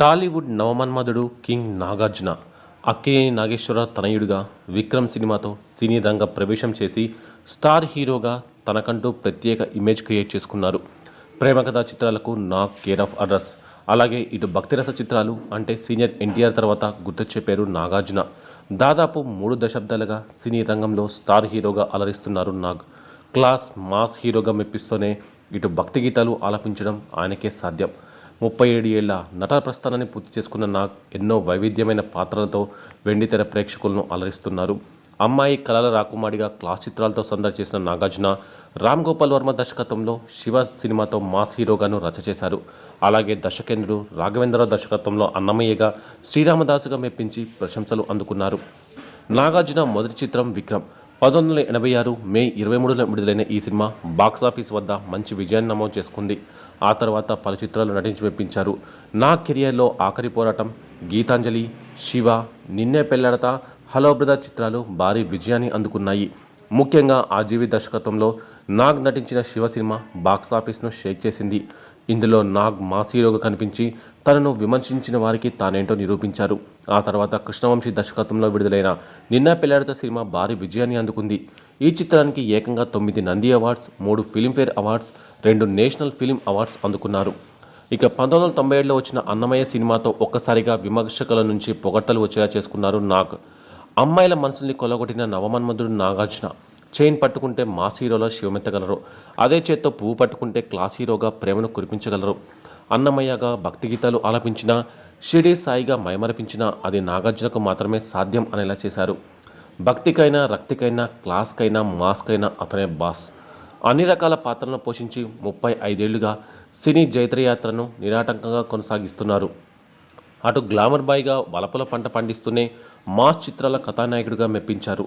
టాలీవుడ్ నవమన్మధుడు king Nagarjuna Akkineni Nageswara తనయుడిగా Vikram సినిమాతో సినీ రంగ ప్రవేశం చేసి స్టార్ హీరోగా తనకంటూ ప్రత్యేక ఇమేజ్ క్రియేట్ చేసుకున్నారు. ప్రేమ కథా చిత్రాలకు నాగ్ కేర్ ఆఫ్ అడ్రస్. అలాగే ఇటు భక్తిరస చిత్రాలు అంటే సీనియర్ ఎన్టీఆర్ తర్వాత గుర్తొచ్చే పేరు నాగార్జున. దాదాపు 3 దశాబ్దాలుగా సినీ రంగంలో స్టార్ హీరోగా అలరిస్తున్నారు నాగ్. క్లాస్ మాస్ హీరోగా మెప్పిస్తూనే ఇటు భక్తి గీతాలు ఆలపించడం ఆయనకే సాధ్యం. 37 ఏళ్ల నట ప్రస్థానాన్ని పూర్తి చేసుకున్న నాగ్ ఎన్నో వైవిధ్యమైన పాత్రలతో వెండితెర ప్రేక్షకులను అలరిస్తున్నారు. అమ్మాయి కలల రాకుమారిగా క్లాస్ చిత్రాలతో సందడి చేసిన నాగార్జున రామ్ గోపాల్ వర్మ దర్శకత్వంలో శివ సినిమాతో మాస్ హీరోగాను రచ చేశారు. అలాగే దర్శకేంద్రుడు రాఘవేంద్రరావు దర్శకత్వంలో అన్నమయ్యగా శ్రీరామదాసుగా మెప్పించి ప్రశంసలు అందుకున్నారు. నాగార్జున మొదటి చిత్రం విక్రమ్. 1986 మే 23న విడుదలైన ఈ సినిమా బాక్సాఫీస్ వద్ద మంచి విజయాన్ని నమోదు చేసుకుంది. ఆ తర్వాత పలు చిత్రాలు నటించి మెప్పించారు. నా కెరియర్లో ఆఖరి పోరాటం, గీతాంజలి, శివ, నిన్నే పెళ్లాడతా, హలో బ్రదర్ చిత్రాలు భారీ విజయాన్ని అందుకున్నాయి. ముఖ్యంగా ఆర్జీవి దర్శకత్వంలో నాగ్ నటించిన శివ సినిమా బాక్సాఫీస్ను షేక్ చేసింది. ఇందులో నాగ్ మాస్ హీరోగా కనిపించి తనను విమర్శించిన వారికి తానేంటో నిరూపించారు. ఆ తర్వాత కృష్ణవంశీ దర్శకత్వంలో విడుదలైన నిన్న పెళ్లాడతా సినిమా భారీ విజయాన్ని అందుకుంది. ఈ చిత్రానికి ఏకంగా 9 Nandi awards, 3 Filmfare awards, 2 national film awards అందుకున్నారు. ఇక 1997లో వచ్చిన అన్నమయ్య సినిమాతో ఒక్కసారిగా విమర్శకుల నుంచి పొగడ్తలు వచ్చేలా చేసుకున్నారు నాగ్. అమ్మాయిల మనసుల్ని కొల్లగొట్టిన నవమన్మధుడు నాగార్జున. చైన్ పట్టుకుంటే మాస్ హీరోలో శివమెత్తగలరు. అదే చేత్తో పువ్వు పట్టుకుంటే క్లాస్ హీరోగా ప్రేమను కురిపించగలరు. అన్నమయ్యగా భక్తి గీతాలు ఆలపించిన, షిరిడి సాయిగా మైమరపించిన అది నాగార్జునకు మాత్రమే సాధ్యం అనేలా చేశారు. భక్తికైనా, రక్తికైనా, క్లాస్కైనా, మాస్కైనా అతనే బాస్. అన్ని రకాల పాత్రలను పోషించి 35 ఏళ్లుగా సినీ జైత్రయాత్రను నిరాటంకంగా కొనసాగిస్తున్నారు. అటు గ్లామర్ బాయ్గా వలపుల పంట పండిస్తూనే మాస్ చిత్రాల కథానాయకుడిగా మెప్పించారు.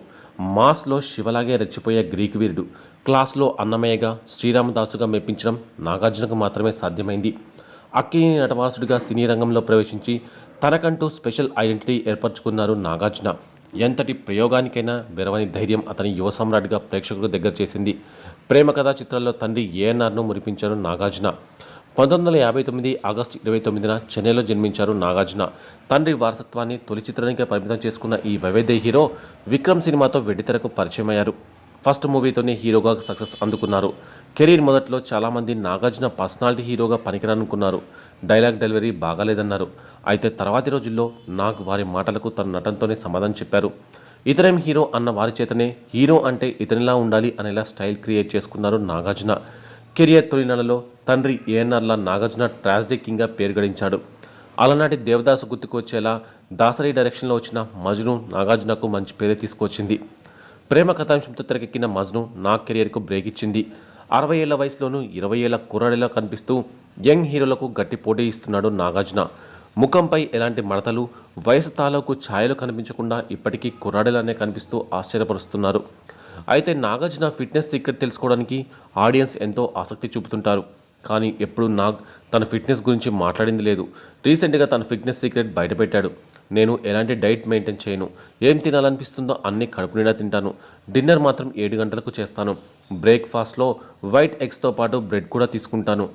మాస్లో శివలాగే రెచ్చిపోయే గ్రీక్ వీరుడు, క్లాస్లో అన్నమయ్యగా శ్రీరామదాసుగా మెప్పించడం నాగార్జునకు మాత్రమే సాధ్యమైంది. అక్కినేని నటవారసుడిగా సినీ రంగంలో ప్రవేశించి తనకంటూ స్పెషల్ ఐడెంటిటీ ఏర్పరచుకున్నారు నాగార్జున. ఎంతటి ప్రయోగానికైనా వెరవని ధైర్యం అతని యువ సమ్రాట్గా ప్రేక్షకుల దగ్గర చేసింది. ప్రేమ కథా చిత్రాల్లో తండ్రి ఏఎన్ఆర్ను మురిపించారు నాగార్జున. 1959 ఆగస్టు 29న చెన్నైలో జన్మించారు నాగార్జున. తండ్రి వారసత్వాన్ని తొలి చిత్రానికి పరిమితం చేసుకున్న ఈ వైవిధ్య హీరో విక్రమ్ సినిమాతో వెండితెరకు పరిచయమయ్యారు. ఫస్ట్ మూవీతోనే హీరోగా సక్సెస్ అందుకున్నారు. కెరీర్ మొదట్లో చాలామంది నాగార్జున పర్సనాలిటీ హీరోగా పనికిరానుకున్నారు. Dialogue delivery బాగాలేదన్నారు. అయితే తర్వాతి రోజుల్లో నాగ్ వారి మాటలకు తన నటనతోనే సమాధానం చెప్పారు. ఇతరేం హీరో అన్న వారి చేతనే హీరో అంటే ఇతనిలా ఉండాలి అనేలా స్టైల్ క్రియేట్ చేసుకున్నారు నాగార్జున. కెరియర్ తొలి నెలలో తండ్రి ఏఎన్ఆర్లా నాగార్జున ట్రాజిడీ కింగ్గా పేరు గడించాడు. అలనాటి దేవదాసు గుర్తుకొచ్చేలా దాసరి డైరెక్షన్లో వచ్చిన మజ్ను నాగార్జునకు మంచి పేరే తీసుకొచ్చింది. ప్రేమ కథాంశంతో తెరకెక్కిన మజ్ను నాగ్ కెరియర్కు బ్రేక్ ఇచ్చింది. 60 ఏళ్ల వయసులోనూ 20 ఏళ్ల కుర్రాడిలా కనిపిస్తూ యంగ్ హీరోలకు గట్టి పోటీ ఇస్తున్నాడు నాగార్జున. ముఖంపై ఎలాంటి మడతలు, వయసు తాలూకు ఛాయలు కనిపించకుండా ఇప్పటికీ కుర్రాడిలానే కనిపిస్తూ ఆశ్చర్యపరుస్తున్నారు. అయితే నాగార్జున ఫిట్నెస్ సీక్రెట్ తెలుసుకోవడానికి ఆడియన్స్ ఎంతో ఆసక్తి చూపుతుంటారు. కానీ ఎప్పుడూ నాగ్ తన ఫిట్నెస్ గురించి మాట్లాడింది లేదు. రీసెంట్గా తన ఫిట్నెస్ సీక్రెట్ బయటపెట్టాడు. నేను ఎలాంటి డైట్ మెయింటైన్ చేయను. ఏం తినాలనిపిస్తుందో అన్నీ కడుపు నిండా తింటాను. డిన్నర్ మాత్రం 7 గంటలకు చేస్తాను. బ్రేక్ఫాస్ట్లో వైట్ ఎగ్స్తో పాటు బ్రెడ్ కూడా తీసుకుంటాను.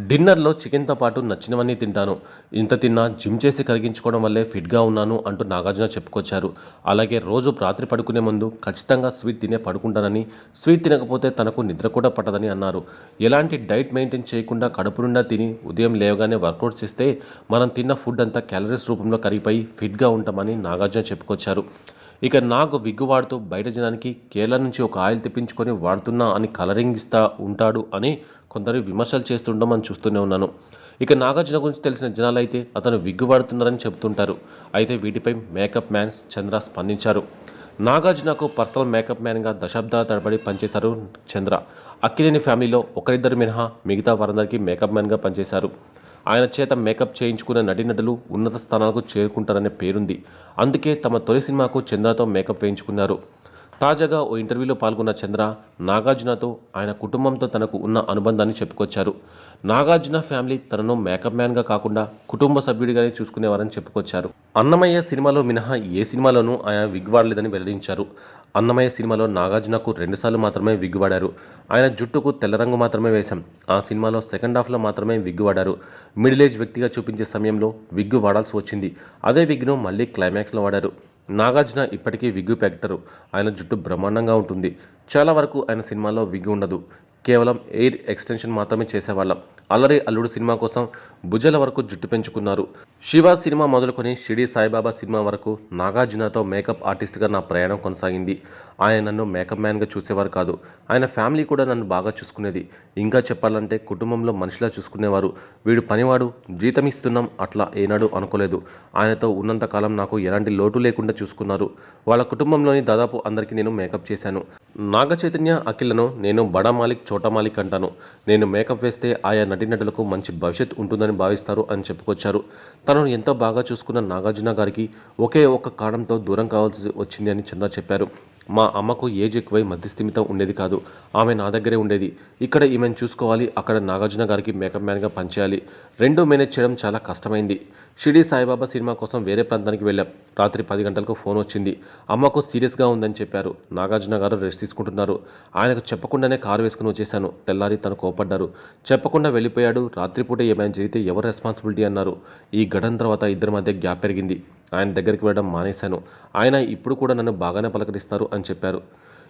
డిన్నర్లో చికెన్తో పాటు నచ్చినవన్నీ తింటాను. ఇంత తిన్నా జిమ్ చేసి కరిగించుకోవడం వల్లే ఫిట్గా ఉన్నాను అంటూ నాగార్జున చెప్పుకొచ్చారు. అలాగే రోజు రాత్రి పడుకునే ముందు ఖచ్చితంగా స్వీట్ తినే పడుకుంటానని, స్వీట్ తినకపోతే తనకు నిద్ర కూడా పట్టదని అన్నారు. ఎలాంటి డైట్ మెయింటైన్ చేయకుండా కడుపు నిండా తిని ఉదయం లేవగానే వర్కౌట్స్ చేస్తే మనం తిన్న ఫుడ్ అంతా క్యాలరీస్ రూపంలో కరిగిపోయి ఫిట్గా ఉంటామని నాగార్జున చెప్పుకొచ్చారు. ఇక నాగ్ విగ్గు వాడుతూ బయట జనానికి కేరళ నుంచి ఒక ఆయిల్ తెప్పించుకొని వాడుతున్నా అని కలరింగ్ ఇస్తా ఉంటాడు అని కొందరు విమర్శలు చేస్తుండడం మనం చూస్తూనే ఉన్నాను. ఇక నాగార్జున గురించి తెలిసిన జనాలు అయితే అతను విగ్గు వాడుతున్నారని చెబుతుంటారు. అయితే వీటిపై మేకప్ మ్యాన్స్ చంద్ర స్పందించారు. నాగార్జునకు పర్సనల్ మేకప్ మ్యాన్గా దశాబ్దాల తరబడి పనిచేశారు చంద్ర. అక్కినేని ఫ్యామిలీలో ఒకరిద్దరు మినహా మిగతా వారందరికీ మేకప్ మ్యాన్గా పనిచేశారు. ఆయన చేత మేకప్ చేయించుకున్న నటీనటులు ఉన్నత స్థానాలకు చేరుకుంటారనే పేరుంది. అందుకే తమ తొలి సినిమాకు చంద్రతో మేకప్ వేయించుకున్నారు. తాజాగా ఓ ఇంటర్వ్యూలో పాల్గొన్న చంద్ర నాగార్జునతో ఆయన కుటుంబంతో తనకు ఉన్న అనుబంధాన్ని చెప్పుకొచ్చారు. నాగార్జున ఫ్యామిలీ తనను మేకప్ మ్యాన్గా కాకుండా కుటుంబ సభ్యుడిగానే చూసుకునేవారని చెప్పుకొచ్చారు. అన్నమయ్య సినిమాలో మినహా ఏ సినిమాలోనూ ఆయన విగ్ వాడలేదని వెల్లడించారు. అన్నమయ్య సినిమాలో నాగార్జునకు 2 సార్లు మాత్రమే విగ్ వాడారు. ఆయన జుట్టుకు తెల్ల రంగు మాత్రమే వేశాం. ఆ సినిమాలో సెకండ్ హాఫ్లో మాత్రమే విగ్ వాడారు. మిడిల్ ఏజ్ వ్యక్తిగా చూపించే సమయంలో విగ్ వాడాల్సి వచ్చింది. అదే విగ్ను మళ్ళీ క్లైమాక్స్లో వాడారు. నాగార్జున ఇప్పటికీ విగ్ పెట్టరు. ఆయన జుట్టు బ్రహ్మాండంగా ఉంటుంది. చాలా వరకు ఆయన సినిమాలో విగ్ ఉండదు. కేవలం ఎయిర్ ఎక్స్టెన్షన్ మాత్రమే చేసేవాళ్ళం. అల్లరి అల్లుడు సినిమా కోసం భుజాల వరకు జుట్టు పెంచుకున్నారు. శివ సినిమా మొదలుకొని షిరిడి సాయిబాబా సినిమా వరకు నాగార్జునతో మేకప్ ఆర్టిస్ట్గా నా ప్రయాణం కొనసాగింది. ఆయన నన్ను మేకప్ మ్యాన్గా చూసేవారు కాదు. ఆయన ఫ్యామిలీ కూడా నన్ను బాగా చూసుకునేది. ఇంకా చెప్పాలంటే కుటుంబంలో మనిషిలా చూసుకునేవారు. వీడు పనివాడు, జీతం ఇస్తున్నాం అట్లా ఏనాడు అనుకోలేదు. ఆయనతో ఉన్నంతకాలం నాకు ఎలాంటి లోటు లేకుండా చూసుకున్నారు. వాళ్ళ కుటుంబంలోని దాదాపు అందరికీ నేను మేకప్ చేశాను. నాగ చైతన్య, అఖిలను నేను బడా మాలిక్, చోటా మాలిక్ అంటాను. నేను మేకప్ వేస్తే ఆయా నటీనటులకు మంచి భవిష్యత్ ఉంటుందని భావిస్తారు అని చెప్పుకొచ్చారు. తనను ఎంతో బాగా చూసుకున్న నాగార్జున గారికి ఒకే ఒక్క కారణంతో దూరం కావాల్సి వచ్చింది అని చంద్ర చెప్పారు. మా అమ్మకు ఏజ్ ఎక్కువై మధ్యస్థిమితం ఉండేది కాదు. ఆమె నా దగ్గరే ఉండేది. ఇక్కడ ఈమెను చూసుకోవాలి, అక్కడ నాగార్జున గారికి మేకప్ మ్యాన్గా పనిచేయాలి. రెండూ మేనేజ్ చేయడం చాలా కష్టమైంది. షిరిడి సాయిబాబా సినిమా కోసం వేరే ప్రాంతానికి వెళ్ళాం. రాత్రి 10 గంటలకు ఫోన్ వచ్చింది. అమ్మకు సీరియస్గా ఉందని చెప్పారు. నాగార్జున గారు రెస్ట్ తీసుకుంటున్నారు. ఆయనకు చెప్పకుండానే కారు వేసుకుని వచ్చేశాను. తెల్లారి తను కోపడ్డారు. చెప్పకుండా వెళ్ళిపోయాడు. రాత్రిపూట ఏమైనా జరిగితే ఎవరు రెస్పాన్సిబిలిటీ అన్నారు. ఈ ఘటన తర్వాత ఇద్దరి మధ్య గ్యాప్ పెరిగింది. ఆయన దగ్గరికి వెళ్ళడం మానేశాను. ఆయన ఇప్పుడు కూడా నన్ను బాగానే పలకరిస్తారు అని చెప్పారు.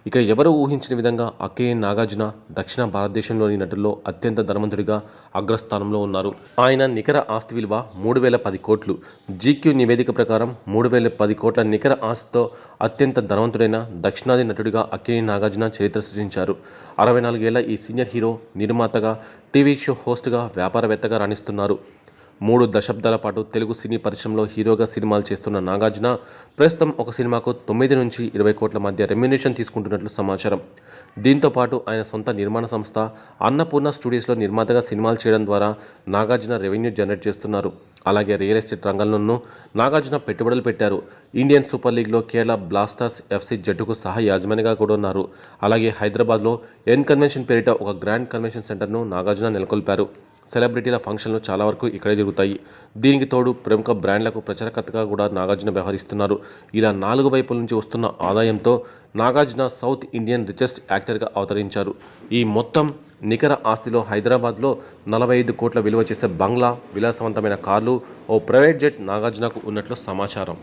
ఇక ఎవరు ఊహించిన విధంగా అక్కినేని నాగార్జున దక్షిణ భారతదేశంలోని నటుల్లో అత్యంత ధనవంతుడిగా అగ్రస్థానంలో ఉన్నారు. ఆయన నికర ఆస్తి విలువ 3010 కోట్లు. జీక్యూ నివేదిక ప్రకారం 3010 కోట్ల నికర ఆస్తితో అత్యంత ధనవంతుడైన దక్షిణాది నటుడిగా అక్కినేని నాగార్జున చరిత్ర సృష్టించారు. 64 ఏళ్ల ఈ సీనియర్ హీరో నిర్మాతగా, టీవీ షో హోస్ట్గా, వ్యాపారవేత్తగా రాణిస్తున్నారు. 3 దశాబ్దాల పాటు తెలుగు సినీ పరిశ్రమలో హీరోగా సినిమాలు చేస్తున్న నాగార్జున ప్రస్తుతం ఒక సినిమాకు 9 నుంచి 20 కోట్ల మధ్య రెమ్యునరేషన్ తీసుకుంటున్నట్లు సమాచారం. దీంతో పాటు ఆయన సొంత నిర్మాణ సంస్థ అన్నపూర్ణ స్టూడియోస్లో నిర్మాతగా సినిమాలు చేయడం ద్వారా నాగార్జున రెవెన్యూ జనరేట్ చేస్తున్నారు. అలాగే రియల్ ఎస్టేట్ రంగంలోనూ నాగార్జున పెట్టుబడులు పెట్టారు. ఇండియన్ సూపర్ లీగ్లో కేరళ బ్లాస్టర్స్ ఎఫ్సి జట్టుకు సహా యాజమానిగా కూడా ఉన్నారు. అలాగే హైదరాబాద్లో ఎన్ కన్వెన్షన్ పేరిట ఒక గ్రాండ్ కన్వెన్షన్ సెంటర్ను నాగార్జున నెలకొల్పారు. సెలబ్రిటీల ఫంక్షన్లు చాలా వరకు ఇక్కడే జరుగుతాయి. దీనికి తోడు ప్రముఖ బ్రాండ్లకు ప్రచారకర్తగా కూడా నాగార్జున వ్యవహరిస్తున్నారు. ఇలా 4 వైపుల నుంచి వస్తున్న ఆదాయంతో నాగార్జున సౌత్ ఇండియన్ రిచెస్ట్ యాక్టర్గా అవతరించారు. ఈ మొత్తం నికర ఆస్తిలో హైదరాబాద్లో 45 కోట్ల విలువ చేసే బంగ్లా, విలాసవంతమైన కార్లు, ఓ ప్రైవేట్ జెట్ నాగార్జునకు ఉన్నట్లు సమాచారం.